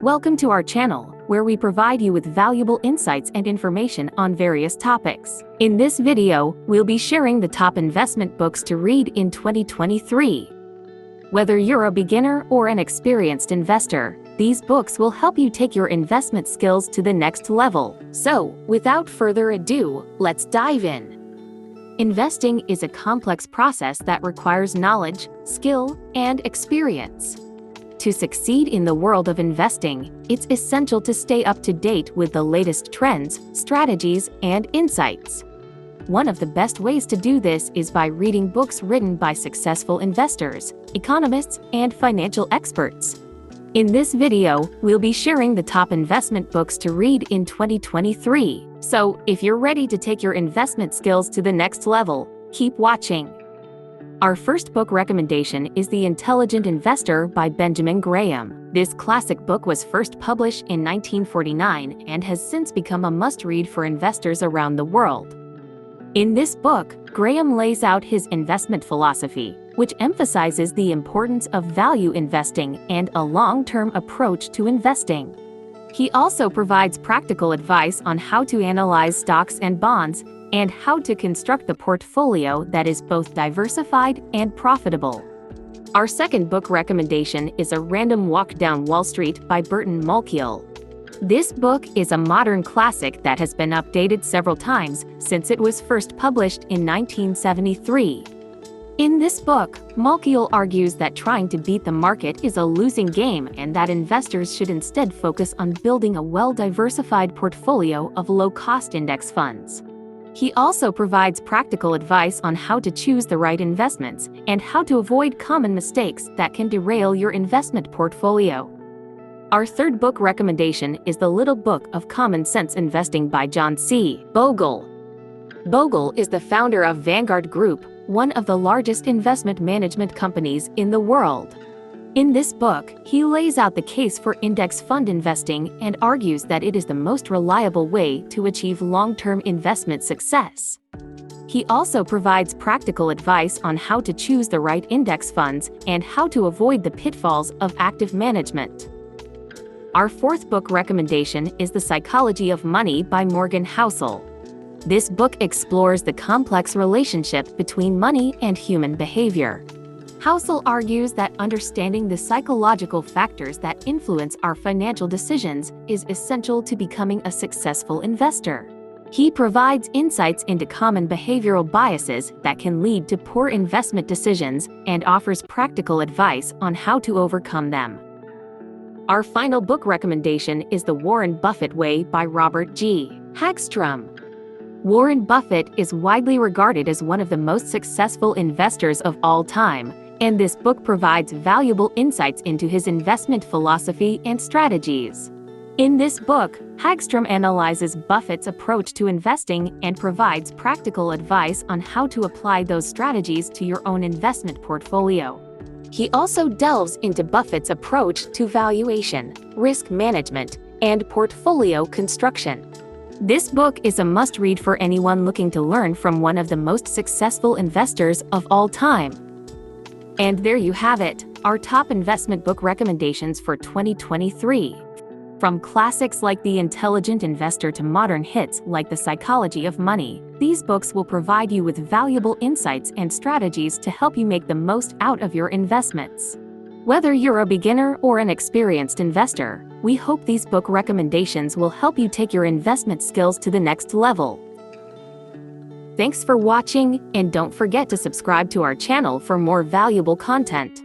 Welcome to our channel, where we provide you with valuable insights and information on various topics. In this video, we'll be sharing the top investment books to read in 2023. Whether you're a beginner or an experienced investor, these books will help you take your investment skills to the next level. So, without further ado, let's dive in. Investing is a complex process that requires knowledge, skill, and experience. To succeed in the world of investing, it's essential to stay up to date with the latest trends, strategies, and insights. One of the best ways to do this is by reading books written by successful investors, economists, and financial experts. In this video, we'll be sharing the top investment books to read in 2023. So, if you're ready to take your investment skills to the next level, keep watching. Our first book recommendation is The Intelligent Investor by Benjamin Graham. This classic book was first published in 1949 and has since become a must-read for investors around the world. In this book, Graham lays out his investment philosophy, which emphasizes the importance of value investing and a long-term approach to investing. He also provides practical advice on how to analyze stocks and bonds and how to construct the portfolio that is both diversified and profitable. Our second book recommendation is A Random Walk Down Wall Street by Burton Malkiel. This book is a modern classic that has been updated several times since it was first published in 1973. In this book, Malkiel argues that trying to beat the market is a losing game and that investors should instead focus on building a well-diversified portfolio of low-cost index funds. He also provides practical advice on how to choose the right investments and how to avoid common mistakes that can derail your investment portfolio. Our third book recommendation is The Little Book of Common Sense Investing by John C. Bogle. Bogle is the founder of Vanguard Group, one of the largest investment management companies in the world. In this book, he lays out the case for index fund investing and argues that it is the most reliable way to achieve long-term investment success. He also provides practical advice on how to choose the right index funds and how to avoid the pitfalls of active management. Our fourth book recommendation is The Psychology of Money by Morgan Housel. This book explores the complex relationship between money and human behavior. Housel argues that understanding the psychological factors that influence our financial decisions is essential to becoming a successful investor. He provides insights into common behavioral biases that can lead to poor investment decisions and offers practical advice on how to overcome them. Our final book recommendation is The Warren Buffett Way by Robert G. Hagstrom. Warren Buffett is widely regarded as one of the most successful investors of all time, and this book provides valuable insights into his investment philosophy and strategies. In this book, Hagstrom analyzes Buffett's approach to investing and provides practical advice on how to apply those strategies to your own investment portfolio. He also delves into Buffett's approach to valuation, risk management, and portfolio construction. This book is a must-read for anyone looking to learn from one of the most successful investors of all time. And there you have it, our top investment book recommendations for 2023. From classics like The Intelligent Investor to modern hits like The Psychology of Money, these books will provide you with valuable insights and strategies to help you make the most out of your investments. Whether you're a beginner or an experienced investor, we hope these book recommendations will help you take your investment skills to the next level. Thanks for watching, and don't forget to subscribe to our channel for more valuable content.